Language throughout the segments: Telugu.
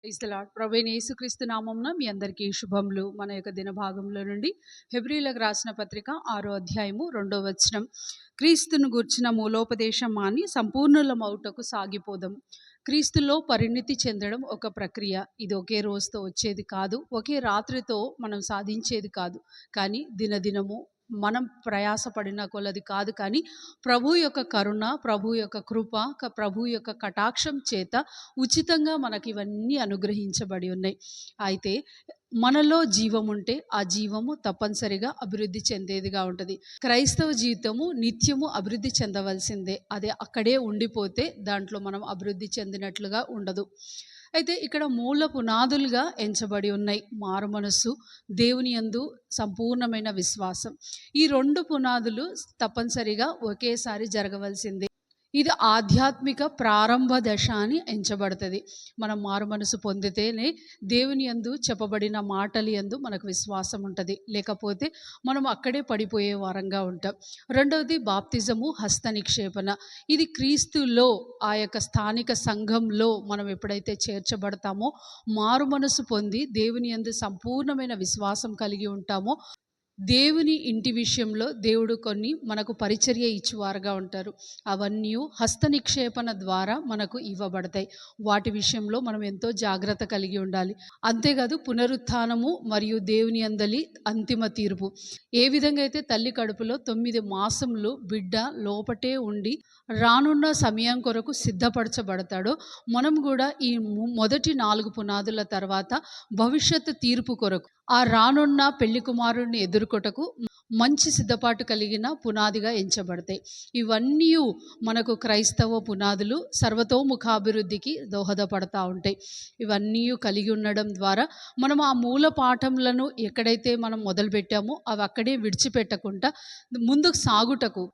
Praise the lord. ప్రభువైన యేసుక్రీస్తు నామమున మీ అందరికీ శుభములు. మన యొక్క దిన భాగంలో నుండి హెబ్రీయులకు రాసిన పత్రిక 6వ అధ్యాయము 2వ వచనం. క్రీస్తును గూర్చిన మూలోపదేశం మాని సంపూర్ణులమౌటకు సాగిపోదాం. క్రీస్తులో పరిణితి చెందడం ఒక ప్రక్రియ. ఇది ఒకే రోజుతో వచ్చేది కాదు, ఒకే రాత్రితో మనం సాధించేది కాదు. కానీ దినదినము మనం ప్రయాసపడిన కొలది కాదు, కానీ ప్రభు యొక్క కరుణ, ప్రభు యొక్క కృప, ప్రభు యొక్క కటాక్షం చేత ఉచితంగా మనకి ఇవన్నీ అనుగ్రహించబడి ఉన్నాయి. అయితే మనలో జీవం ఉంటే ఆ జీవము తప్పనిసరిగా అభివృద్ధి చెందేదిగా ఉంటుంది. క్రైస్తవ జీవితము నిత్యము అభివృద్ధి చెందవలసిందే. అదే అక్కడే ఉండిపోతే దాంట్లో మనం అభివృద్ధి చెందినట్లుగా ఉండదు. అయితే ఇక్కడ మూల పునాదులుగా ఎంచబడి ఉన్నాయి మారు మనస్సు, దేవుని యందు సంపూర్ణమైన విశ్వాసం. ఈ 2 పునాదులు తప్పనిసరిగా ఒకేసారి జరగవలసిందే. ఇది ఆధ్యాత్మిక ప్రారంభ దశ అని ఎంచబడుతుంది. మనం మారు మనసు పొందితేనే దేవుని యందు చెప్పబడిన మాటలు యందు మనకు విశ్వాసం ఉంటుంది. లేకపోతే మనం అక్కడే పడిపోయే వారంగా ఉంటాం. రెండవది బాప్తిజము, హస్త నిక్షేపణ. ఇది క్రీస్తులో ఆ యొక్క స్థానిక సంఘంలో మనం ఎప్పుడైతే చేర్చబడతామో, మారు మనసు పొంది దేవుని యందు సంపూర్ణమైన విశ్వాసం కలిగి ఉంటామో, దేవుని ఇంటి విషయంలో దేవుడు కొన్ని మనకు పరిచర్య ఇచ్చువారుగా ఉంటారు. అవన్నీ హస్త నిక్షేపణ ద్వారా మనకు ఇవ్వబడతాయి. వాటి విషయంలో మనం ఎంతో జాగ్రత్త కలిగి ఉండాలి. అంతేకాదు పునరుత్థానము మరియు దేవుని యందలి అంతిమ తీర్పు. ఏ విధంగా అయితే తల్లి కడుపులో 9 మాసములు బిడ్డ లోపటే ఉండి రానున్న సమయం కొరకు సిద్ధపరచబడతాడో, మనం కూడా ఈ మొదటి 4 పునాదుల తర్వాత భవిష్యత్తు తీర్పు కొరకు, ఆ రానున్న పెళ్లి కుమారుడిని ఎదుర్కొటకు మంచి సిద్ధపాటు కలిగిన పునాదిగా ఎంచబడతాయి. ఇవన్నీ మనకు క్రైస్తవ పునాదులు సర్వతోముఖాభివృద్ధికి దోహదపడతా ఉంటాయి. ఇవన్నీ కలిగి ఉండడం ద్వారా మనం ఆ మూల పాఠములను ఎక్కడైతే మనం మొదలుపెట్టామో అవి అక్కడే విడిచిపెట్టకుండా ముందుకు సాగుటకు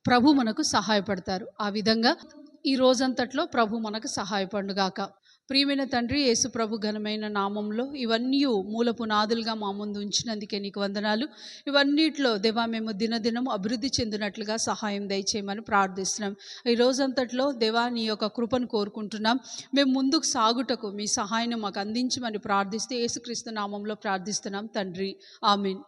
ప్రభు మనకు సహాయపడతారు. ఆ విధంగా ఈ రోజంతట్లో ప్రభు మనకు సహాయపడుగాక. ప్రియమైన తండ్రి, యేసు ప్రభు ఘనమైన నామంలో ఇవన్నీ మూల పునాదులుగా మా ముందు ఉంచినందుకే నీకు వందనాలు. ఇవన్నిట్లో దేవా మేము దినదినం అభివృద్ధి చెందినట్లుగా సహాయం దయచేయమని ప్రార్థిస్తున్నాం. ఈ రోజంతట్లో దేవా నీ యొక్క కృపను కోరుకుంటున్నాం. మేము ముందుకు సాగుటకు మీ సహాయం మాకు అందించమని ప్రార్థిస్తే యేసుక్రీస్తు నామంలో ప్రార్థిస్తున్నాం తండ్రి. ఆమేన్.